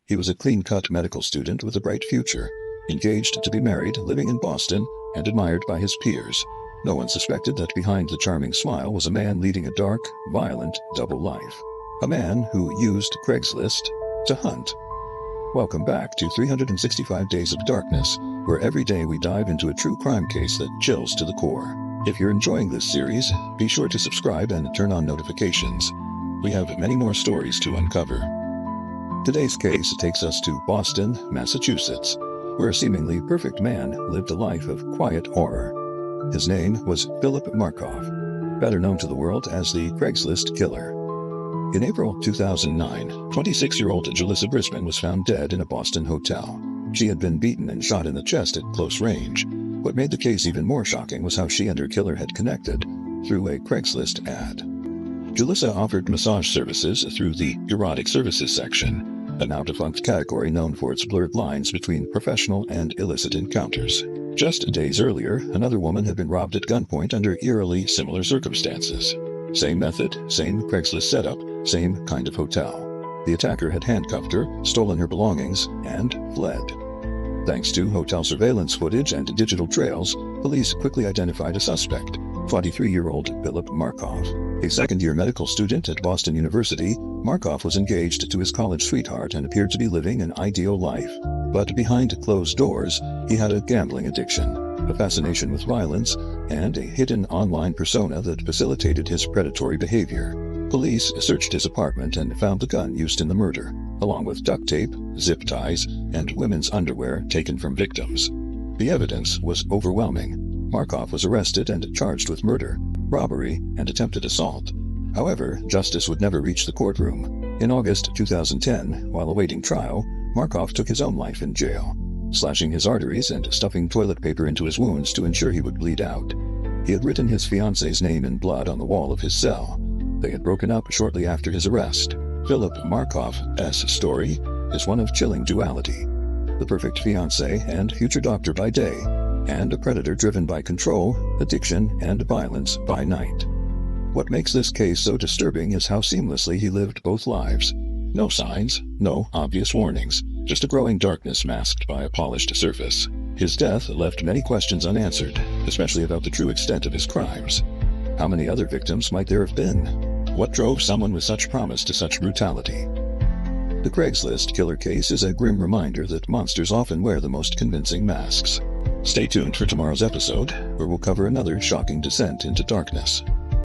He was a clean-cut medical student with a bright future, engaged to be married, living in Boston, and admired by his peers. No one suspected that behind the charming smile was a man leading a dark, violent double life. A man who used Craigslist to hunt. Welcome back to 365 Days of Darkness, where every day we dive into a true crime case that chills to the core. If you're enjoying this series, be sure to subscribe and turn on notifications. We have many more stories to uncover. Today's case takes us to Boston, Massachusetts, where a seemingly perfect man lived a life of quiet horror. His name was Philip Markoff, better known to the world as the Craigslist Killer. In April 2009, 26-year-old Julissa Brisbane was found dead in a Boston hotel. She had been beaten and shot in the chest at close range. What made the case even more shocking was how she and her killer had connected through a Craigslist ad. Julissa offered massage services through the erotic services section, a now-defunct category known for its blurred lines between professional and illicit encounters. Just days earlier, another woman had been robbed at gunpoint under eerily similar circumstances. Same method, same Craigslist setup, same kind of hotel. The attacker had handcuffed her, stolen her belongings, and fled. Thanks to hotel surveillance footage and digital trails, police quickly identified a suspect, 43-year-old Philip Markoff. A second-year medical student at Boston University, Markoff was engaged to his college sweetheart and appeared to be living an ideal life. But behind closed doors, he had a gambling addiction, a fascination with violence, and a hidden online persona that facilitated his predatory behavior. Police searched his apartment and found the gun used in the murder, along with duct tape, zip ties, and women's underwear taken from victims. The evidence was overwhelming. Markoff was arrested and charged with murder, robbery, and attempted assault. However, justice would never reach the courtroom. In August 2010, while awaiting trial, Markoff took his own life in jail, slashing his arteries and stuffing toilet paper into his wounds to ensure he would bleed out. He had written his fiance's name in blood on the wall of his cell. They had broken up shortly after his arrest. Philip Markoff's story is one of chilling duality. The perfect fiancé and future doctor by day, and a predator driven by control, addiction, and violence by night. What makes this case so disturbing is how seamlessly he lived both lives. No signs, no obvious warnings, just a growing darkness masked by a polished surface. His death left many questions unanswered, especially about the true extent of his crimes. How many other victims might there have been? What drove someone with such promise to such brutality? The Craigslist Killer case is a grim reminder that monsters often wear the most convincing masks. Stay tuned for tomorrow's episode, where we'll cover another shocking descent into darkness.